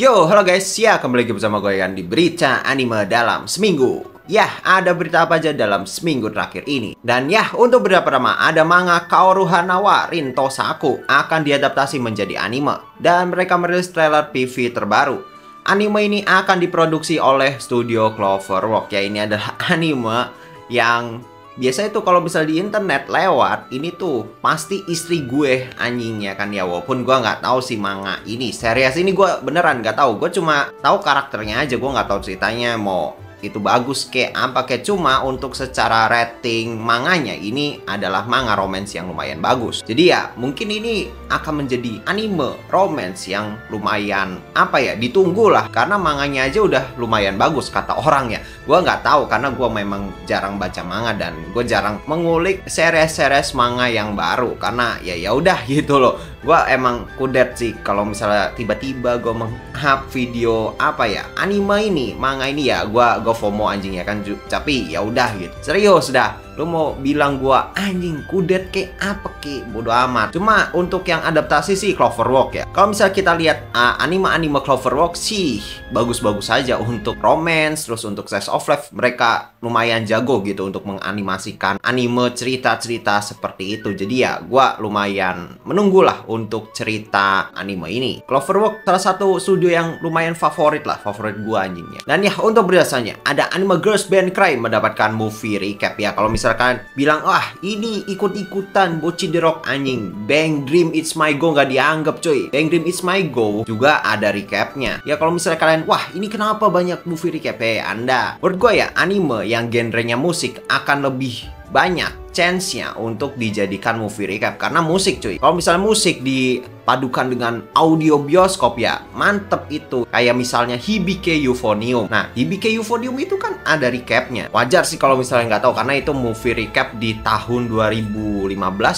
Yo, halo guys, ya kembali lagi bersama gue kan di berita anime dalam seminggu. Ya, ada berita apa aja dalam seminggu terakhir ini. Dan ya, untuk berita pertama, ada manga Kaoru Hanawa Rinto Saku akan diadaptasi menjadi anime. Dan mereka merilis trailer PV terbaru. Anime ini akan diproduksi oleh studio Cloverworks. Ya, ini adalah anime yang biasa itu kalau misal di internet lewat ini tuh pasti istri gue anjingnya kan ya, walaupun gue nggak tahu si manga ini series ini, gue beneran nggak tahu. Gue cuma tahu karakternya aja, gue nggak tahu ceritanya mau itu bagus kayak apa kayak. Cuma untuk secara rating manganya ini adalah manga romance yang lumayan bagus. Jadi ya mungkin ini akan menjadi anime romance yang lumayan apa ya, ditunggu lah, karena manganya aja udah lumayan bagus kata orang ya. Gue nggak tahu karena gue memang jarang baca manga dan gue jarang mengulik series-series manga yang baru karena ya udah gitu loh. Gue emang kudet sih kalau misalnya tiba-tiba gue meng-up video apa ya anime ini, manga ini, ya gue FOMO anjing ya kan. Tapi ya udah gitu, serius dah. Lu mau bilang gua anjing kudet ke apa ke, bodo amat. Cuma untuk yang adaptasi sih Cloverworks ya. Kalau misalnya kita lihat anime-anime Cloverworks sih bagus-bagus saja untuk romance, terus untuk slice of life mereka lumayan jago gitu untuk menganimasikan anime cerita-cerita seperti itu. Jadi ya gua lumayan menunggulah untuk cerita anime ini. Cloverworks salah satu studio yang lumayan favorit gua anjingnya. Dan ya untuk berdasarnya ada anime Girls Band Cry mendapatkan movie recap ya. Kalau misalkan bilang wah ini ikut-ikutan Bocchi the Rock anjing, Bang Dream It's My Go nggak dianggap coy. Bang Dream It's My Go juga ada recapnya ya. Kalau misalnya kalian wah ini kenapa banyak movie recap, Anda menurut gue ya anime yang genrenya musik akan lebih banyak chance-nya untuk dijadikan movie recap karena musik cuy. Kalau misalnya musik dipadukan dengan audio bioskop ya mantep itu. Kayak misalnya Hibike Euphonium. Nah Hibike Euphonium itu kan ada recapnya. Wajar sih kalau misalnya nggak tahu karena itu movie recap di tahun 2015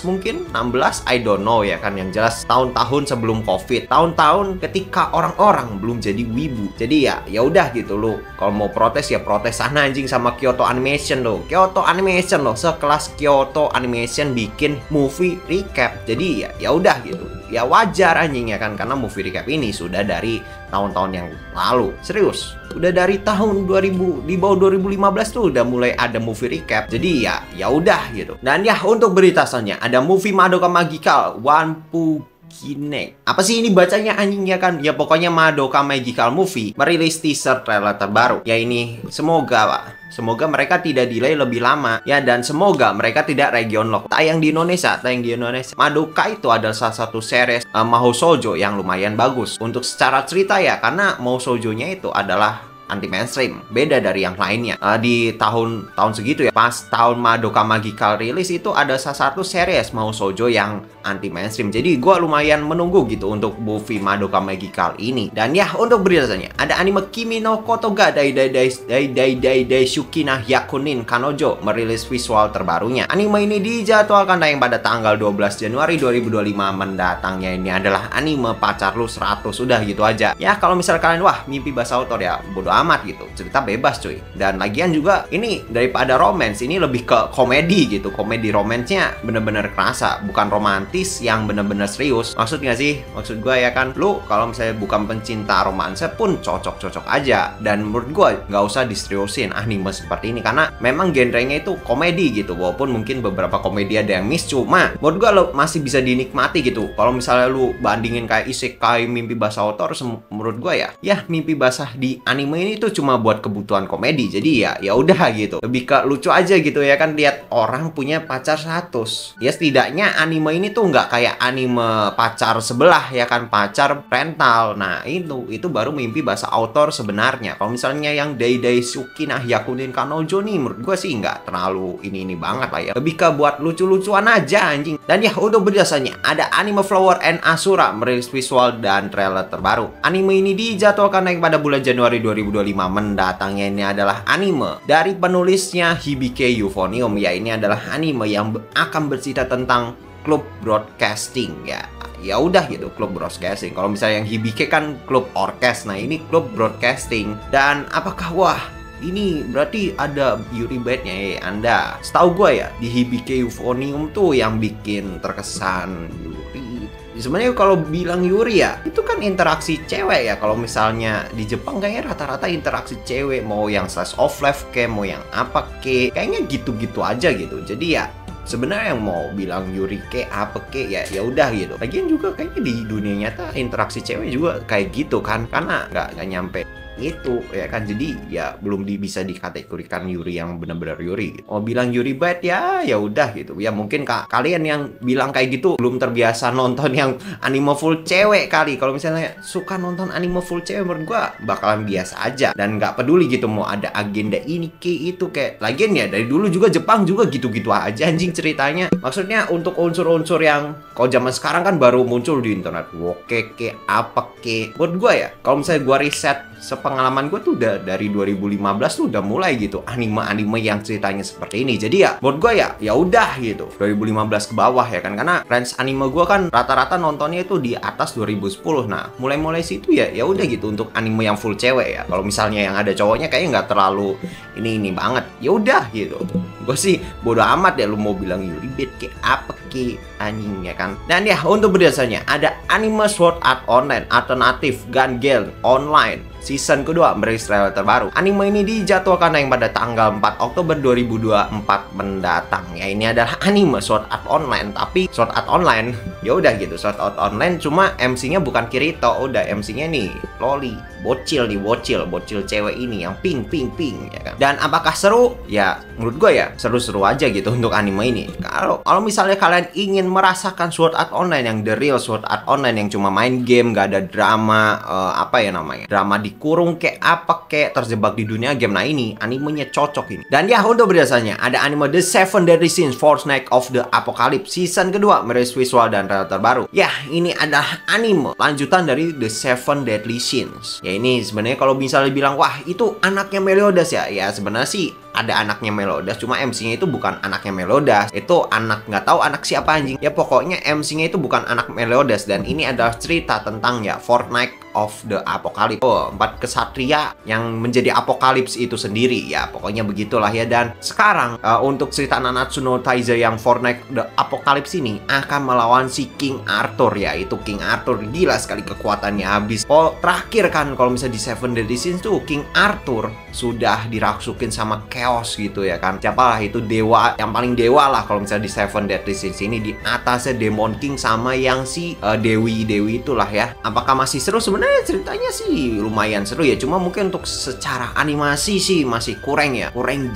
mungkin 16, I don't know ya kan. Yang jelas tahun-tahun sebelum COVID, tahun-tahun ketika orang-orang belum jadi wibu. Jadi ya udah gitu loh. Kalau mau protes ya protes sana anjing sama Kyoto Animation loh. Kyoto Animation loh sekelas Kyoto Animation bikin movie recap. Jadi ya udah gitu. Ya wajar anjing ya kan karena movie recap ini sudah dari tahun-tahun yang lalu. Serius. Udah dari tahun 2000 di bawah 2015 tuh udah mulai ada movie recap. Jadi ya udah gitu. Dan ya untuk berita selanjutnya ada movie Madoka Magical Wanpu Kine. Apa sih ini bacanya anjingnya kan? Ya pokoknya Madoka Magical Movie merilis teaser trailer terbaru. Ya ini semoga mereka tidak delay lebih lama ya, dan semoga mereka tidak region lock. Tayang di Indonesia. Madoka itu adalah salah satu series mahou shoujo yang lumayan bagus untuk secara cerita ya, karena mahou shoujo-nya itu adalah anti mainstream, beda dari yang lainnya. Di tahun segitu ya, pas tahun Madoka Magical rilis itu ada salah satu series mahou shoujo yang anti mainstream. Jadi gue lumayan menunggu gitu untuk movie Madoka Magical ini. Dan ya untuk beritanya ada anime Kimi no Kotoga Daisuki na Hyakunin Kanojo merilis visual terbarunya. Anime ini dijadwalkan tayang pada tanggal 12 Januari 2025 mendatangnya. Ini adalah anime pacar lu 100, udah gitu aja. Ya kalau misal kalian wah mimpi bahasa autor ya bodo amat gitu, cerita bebas cuy. Dan lagian juga ini daripada romance ini lebih ke komedi gitu. Komedi romansnya bener-bener kerasa, bukan romantis yang bener-bener serius. Maksud gak sih? Maksud gue ya kan, lu kalau misalnya bukan pencinta romansa pun cocok-cocok aja. Dan menurut gue gak usah diseriusin anime seperti ini karena memang genrenya itu komedi gitu. Walaupun mungkin beberapa komedi ada yang miss, cuma menurut gue lo masih bisa dinikmati gitu. Kalau misalnya lu bandingin kayak isekai mimpi basah autor, menurut gue ya mimpi basah di anime ini tuh cuma buat kebutuhan komedi. Jadi ya udah gitu, lebih ke lucu aja gitu ya kan, lihat orang punya pacar 100. Ya setidaknya anime ini tuh nggak kayak anime pacar sebelah ya kan, pacar rental. Nah itu baru mimpi bahasa autor sebenarnya. Kalau misalnya yang Daisuki na Hyakunin Kanojo nih menurut gue sih nggak terlalu ini banget lah ya, lebih ke buat lucu-lucuan aja anjing. Dan ya untuk berdasarnya ada anime Flower and Asura merilis visual dan trailer terbaru. Anime ini dijadwalkan naik pada bulan Januari 2025 mendatangnya. Ini adalah anime dari penulisnya Hibike Euphonium ya. Ini adalah anime yang akan bercerita tentang klub broadcasting ya. Ya udah gitu, klub broadcasting. Kalau misalnya yang Hibike kan klub orkes, nah ini klub broadcasting. Dan apakah wah ini berarti ada Yuri Bite-nya ya Anda? Setahu gue ya di Hibike Euphonium tuh yang bikin terkesan Yuri Sebenarnya kalau bilang Yuri ya, itu kan interaksi cewek ya. Kalau misalnya di Jepang kayaknya rata-rata interaksi cewek, mau yang slice of life kayak mau yang apa kayaknya gitu-gitu aja gitu. Jadi ya sebenarnya yang mau bilang Yuri apa ya udah gitu. Lagian juga kayaknya di dunia nyata interaksi cewek juga kayak gitu kan, karena nggak nyampe itu ya kan. Jadi ya belum bisa dikategorikan Yuri yang benar-benar Yuri gitu. Mau bilang Yuri bad ya udah gitu ya. Mungkin kalian yang bilang kayak gitu belum terbiasa nonton yang anime full cewek kali. Kalau misalnya suka nonton anime full cewek, menurut gua bakalan biasa aja dan nggak peduli gitu mau ada agenda ini itu kayak. Lagian ya dari dulu juga Jepang juga gitu-gitu aja anjing ceritanya. Maksudnya untuk unsur-unsur yang kalau zaman sekarang kan baru muncul di internet, woke apa menurut gua ya, kalau misalnya gua riset sepengalaman gue tuh udah dari 2015 tuh udah mulai gitu anime-anime yang ceritanya seperti ini. Jadi ya menurut gue ya udah gitu 2015 ke bawah ya kan, karena range anime gue kan rata-rata nontonnya itu di atas 2010. Nah mulai situ ya udah gitu untuk anime yang full cewek ya. Kalau misalnya yang ada cowoknya kayaknya nggak terlalu ini banget, ya udah gitu. Gue sih bodo amat ya lu mau bilang Yuri bad apa anjing ya kan. Dan ya untuk berdasarnya ada anime Sword Art Online Alternative Gun Gale Online season kedua merilis trailer terbaru. Anime ini dijadwalkan yang pada tanggal 4 Oktober 2024 mendatang. Ya ini adalah anime Sword Art Online, tapi Sword Art Online ya udah gitu. Sword Art Online cuma MC-nya bukan Kirito, udah MC-nya nih Loli, bocil cewek ini yang pink ya kan. Dan apakah seru? Ya menurut gue ya seru-seru aja gitu untuk anime ini. Kalau misalnya kalian ingin merasakan Sword Art Online yang the real Sword Art Online yang cuma main game, gak ada drama drama dikurung terjebak di dunia game, nah ini animenya cocok ini. Dan ya untuk berdasarnya ada anime The Seven Deadly Sins Fortnite of the Apocalypse season kedua merilis visual dan trailer terbaru. Ya ini adalah anime lanjutan dari The Seven Deadly Sins. Ya ini sebenarnya kalau misalnya bilang wah itu anaknya Meliodas ya sebenarnya sih ada anaknya Meliodas, cuma MC-nya itu bukan anaknya Meliodas, itu nggak tahu anak siapa anjing. Ya pokoknya MC-nya itu bukan anak Meliodas, dan ini adalah cerita tentang ya Fortnite of the Apocalypse. 4 kesatria yang menjadi apokalips itu sendiri ya, pokoknya begitulah ya. Dan sekarang untuk cerita Nanatsu no Taizai yang Fortnite the Apocalypse ini akan melawan si King Arthur ya. Itu King Arthur gila sekali kekuatannya habis. Terakhir kan kalau misalnya di Seven Deadly Sins tuh King Arthur sudah dirasukin sama Chaos gitu ya kan. Siapalah itu dewa yang paling dewa lah kalau misalnya di Seven Deadly Sins ini. Di atasnya Demon King sama yang si Dewi itulah ya. Apakah masih seru? Sebenarnya ceritanya sih lumayan seru ya, cuma mungkin untuk secara animasi sih masih kurang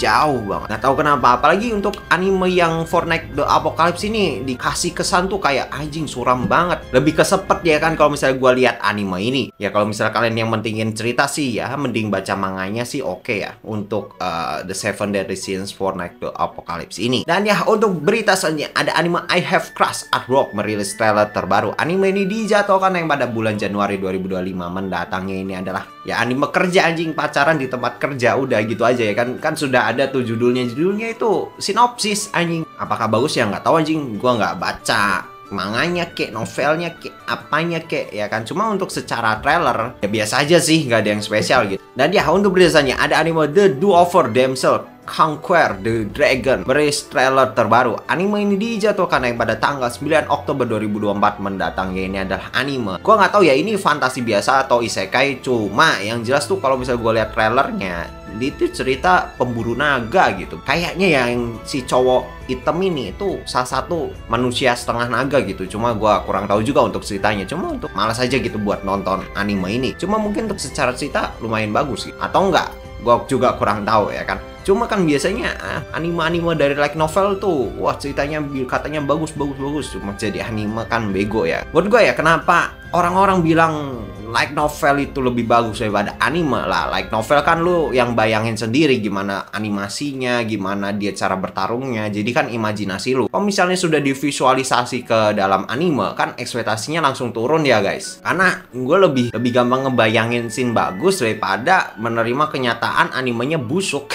jauh banget. Nggak tahu kenapa, apalagi untuk anime yang Fortnite the Apocalypse ini dikasih kesan tuh kayak anjing suram banget, lebih kesepet ya kan kalau misalnya gue lihat anime ini. Ya kalau misalnya kalian yang mentingin cerita sih ya mending baca manganya sih oke ya untuk The Seven Deadly Sins Fortnite the Apocalypse ini. Dan ya untuk berita selanjutnya ada anime I Have Crush at Rock merilis trailer terbaru. Anime ini dijadwalkan yang pada bulan Januari 2025 mendatangnya. Ini adalah ya anime kerja anjing, pacaran di tempat kerja, udah gitu aja ya kan sudah ada tuh judulnya itu sinopsis anjing. Apakah bagus ya nggak tahu anjing, gua nggak baca manganya novelnya apanya ya kan. Cuma untuk secara trailer ya biasa aja sih, nggak ada yang spesial gitu. Dan ya untuk berdasarnya ada anime The Do-Over Damsel Conquer the Dragon merilis trailer terbaru. Anime ini dijadwalkan yang pada tanggal 9 Oktober 2024 mendatang. Ya ini adalah anime, gua nggak tahu ya ini fantasi biasa atau isekai, cuma yang jelas tuh kalau misalnya gue lihat trailernya itu cerita pemburu naga gitu. Kayaknya yang si cowok hitam ini itu salah satu manusia setengah naga gitu. Cuma gua kurang tahu juga untuk ceritanya. Cuma untuk malas aja gitu buat nonton anime ini. Cuma mungkin untuk secara cerita lumayan bagus sih, atau enggak gua juga kurang tahu ya kan. Cuma kan biasanya anime-anime dari light novel tuh wah ceritanya katanya bagus. Cuma jadi anime kan bego ya. Buat gue ya kenapa orang-orang bilang light novel itu lebih bagus daripada anime lah. Light novel kan lu yang bayangin sendiri gimana animasinya, gimana dia cara bertarungnya. Jadi kan imajinasi lu. Kalau misalnya sudah divisualisasi ke dalam anime kan ekspektasinya langsung turun ya guys. Karena gue lebih gampang ngebayangin scene bagus daripada menerima kenyataan animenya busuk.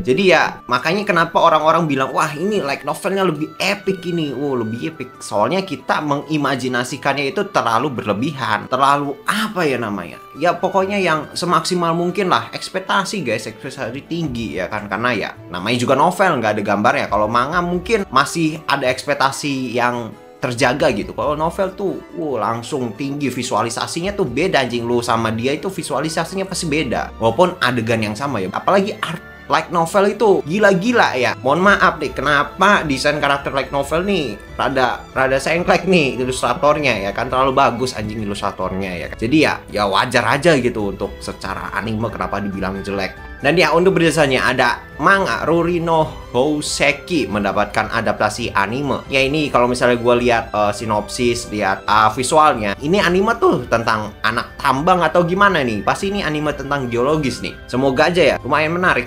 Jadi ya makanya kenapa orang-orang bilang wah ini light novelnya lebih epic ini. Lebih epic. Soalnya kita mengimajinasikannya itu terlalu berlebihan, terlalu apa ya namanya, ya pokoknya yang semaksimal mungkin lah. Ekspektasi guys, ekspektasi tinggi ya kan, karena ya namanya juga novel nggak ada gambarnya. Kalau manga mungkin masih ada ekspektasi yang terjaga gitu. Kalau novel tuh langsung tinggi, visualisasinya tuh beda anjing. Lu sama dia itu visualisasinya pasti beda walaupun adegan yang sama ya. Apalagi art light novel itu gila-gila ya. Mohon maaf nih, kenapa desain karakter light novel nih rada sengklek nih ilustratornya ya kan, terlalu bagus anjing ilustratornya ya kan. Jadi ya wajar aja gitu untuk secara anime kenapa dibilang jelek. Dan ya untuk berjasanya ada manga Ruri no Houseki mendapatkan adaptasi anime. Ya ini kalau misalnya gue lihat sinopsis, lihat visualnya, ini anime tuh tentang anak tambang atau gimana nih? Pasti ini anime tentang geologis nih. Semoga aja ya, lumayan menarik.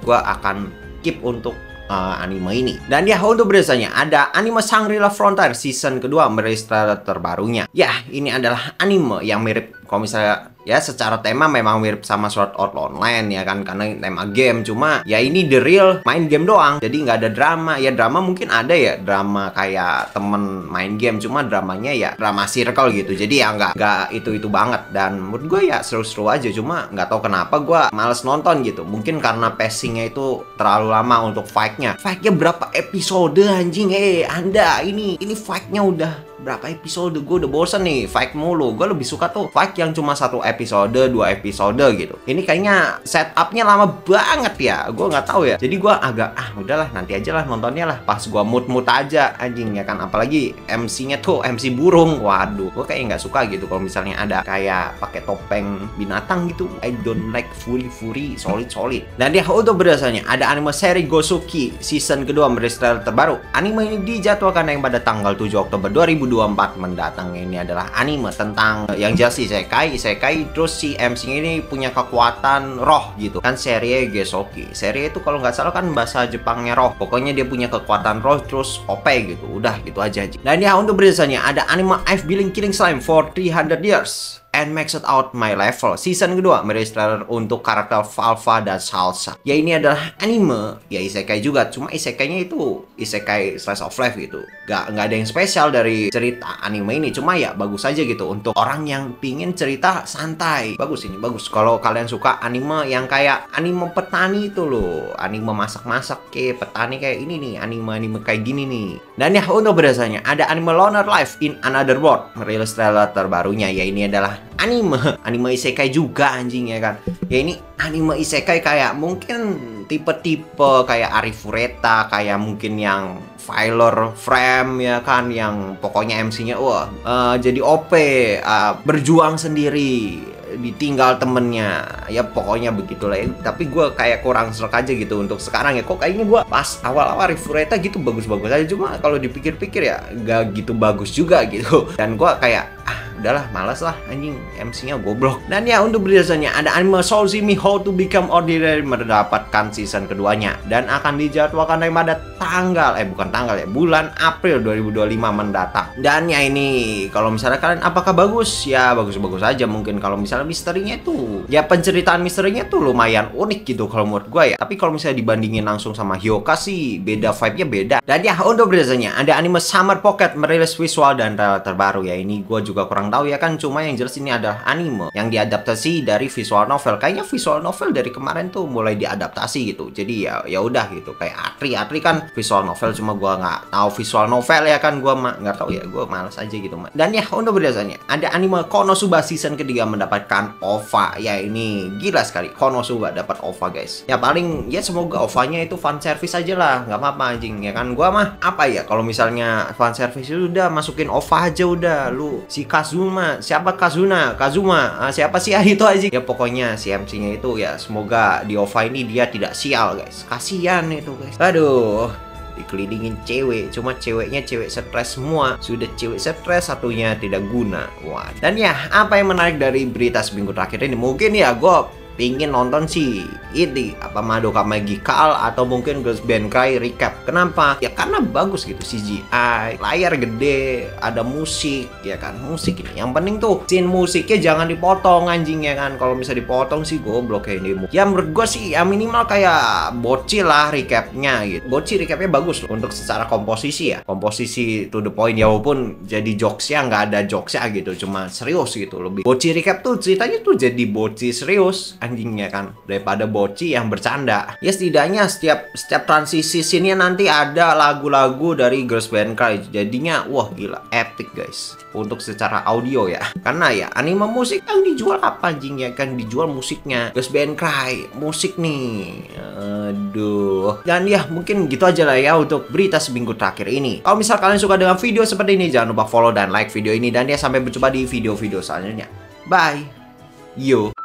Gue akan keep untuk anime ini. Dan ya untuk berjasanya ada anime Shangri-La Frontier season kedua merilis trailer terbarunya. Ya ini adalah anime yang mirip, kalau misalnya ya secara tema memang mirip sama Sword Art Online ya kan, karena tema game. Cuma ya ini the real main game doang, jadi nggak ada drama. Ya drama mungkin ada ya, drama kayak temen main game, cuma dramanya ya drama circle gitu. Jadi ya nggak itu banget. Dan menurut gue ya seru-seru aja, cuma nggak tahu kenapa gue males nonton gitu. Mungkin karena pacingnya itu terlalu lama untuk fightnya berapa episode anjing. Anda ini fightnya udah berapa episode, gue udah bosen nih fight mulu. Gue lebih suka tuh fight yang cuma 1 episode, 2 episode gitu. Ini kayaknya setupnya lama banget ya, gue nggak tahu ya. Jadi gue agak udahlah nanti aja lah nontonnya lah pas gue mood aja anjing ya kan. Apalagi MC-nya tuh MC burung, waduh gue kayak nggak suka gitu kalau misalnya ada kayak pakai topeng binatang gitu. I don't like Fury solid. Dan dia untuk berdasarnya ada anime seri Gosuki season kedua merilis trailer terbaru. Anime ini dijadwalkan yang pada tanggal 7 Oktober 2024 mendatang. Ini adalah anime tentang yang jelas isekai, terus si MC ini punya kekuatan roh gitu kan. Seri Gosuki, seri itu kalau nggak salah kan bahasa Jepangnya roh. Pokoknya dia punya kekuatan roh terus OP gitu. Udah gitu aja. Dan ya untuk berdasarnya ada anime I've been killing slime for 300 years and maxed out my level season kedua merilis trailer untuk karakter Valva dan Salsa. Ya ini adalah anime ya isekai juga, cuma isekainya itu isekai slice of life gitu. Nggak ada yang spesial dari cerita anime ini, cuma ya bagus aja gitu untuk orang yang pingin cerita santai. Bagus ini, bagus. Kalau kalian suka anime yang kayak anime petani itu loh, anime masak-masak kayak petani kayak ini nih, anime kayak gini nih. Dan ya untuk berdasarnya ada anime Loner Life in Another World merilis trailer terbarunya. Ya ini adalah anime isekai juga anjing ya kan. Ya ini anime isekai kayak mungkin tipe-tipe kayak Arifureta, kayak mungkin yang Filer Frame ya kan, yang pokoknya MC-nya jadi OP, berjuang sendiri, ditinggal temennya, ya pokoknya begitulah ya. Tapi gue kayak kurang serk aja gitu untuk sekarang ya. Kok kayaknya gue pas awal-awal Arifureta gitu bagus-bagus aja, cuma kalau dipikir-pikir ya gak gitu bagus juga gitu. Dan gue kayak udahlah malas lah anjing, MC-nya goblok. Dan ya untuk berdasarnya ada anime Soul See Me How to Become Ordinary mendapatkan season keduanya dan akan dijadwalkan pada bulan April 2025 mendatang. Dan ya ini kalau misalnya kalian apakah bagus? Ya bagus-bagus aja. Mungkin kalau misalnya misterinya itu ya penceritaan misterinya tuh lumayan unik gitu kalau menurut gue ya. Tapi kalau misalnya dibandingin langsung sama Hyoka sih beda, vibe-nya beda. Dan ya untuk berdasarnya ada anime Summer Pocket merilis visual dan trailer terbaru. Ya ini gue juga kurang tahu ya kan, cuma yang jelas ini adalah anime yang diadaptasi dari visual novel. Kayaknya visual novel dari kemarin tuh mulai diadaptasi gitu. Jadi ya udah gitu, kayak Atri kan visual novel, cuma gua nggak tahu visual novel ya kan, gua nggak tahu ya, gua malas aja gitu. Dan ya untuk berdasarnya ada anime Konosuba season ketiga mendapatkan OVA. Ya ini gila sekali, Konosuba dapat OVA guys. Ya paling ya semoga OVA-nya itu fan service aja lah, nggak apa-apa anjing ya kan. Gua mah apa ya, kalau misalnya fan service itu udah masukin OVA aja udah. Lu si Kazuma, siapa Kazuma, siapa sih itu aja. Ya pokoknya si MC-nya itu ya semoga di OVA ini dia tidak sial guys. Kasian itu guys. Aduh, dikelilingin cewek, cuma ceweknya cewek stres semua. Sudah cewek stres, satunya tidak guna. Wah. Dan ya apa yang menarik dari berita seminggu terakhir ini? Mungkin ya gue pingin nonton sih ini apa Madoka Magical atau mungkin Girls Band Cry recap. Kenapa? Ya karena bagus gitu, CGI, layar gede, ada musik ya kan. Musik ini yang penting tuh scene musiknya jangan dipotong anjing ya kan. Kalau bisa dipotong sih goblok kayak ini. Ya menurut gue sih ya minimal kayak Bocil lah recapnya gitu. Bocil recapnya bagus loh untuk secara komposisi ya, komposisi to the point ya, walaupun jadi jokesnya nggak ada jokesnya gitu, cuma serius gitu lebih. Bocil recap tuh ceritanya tuh jadi Bocil serius anjingnya kan, daripada Bocchi yang bercanda. Ya setidaknya setiap transisi scene-nya nanti ada lagu-lagu dari Girls Band Cry. Jadinya wah gila, epic guys. Untuk secara audio ya. Karena ya anime musik yang dijual apa anjingnya kan, dijual musiknya. Girls Band Cry, musik nih. Aduh. Dan ya mungkin gitu aja lah ya untuk berita seminggu terakhir ini. Kalau misal kalian suka dengan video seperti ini, jangan lupa follow dan like video ini. Dan ya sampai berjumpa di video-video selanjutnya. Bye. Yo.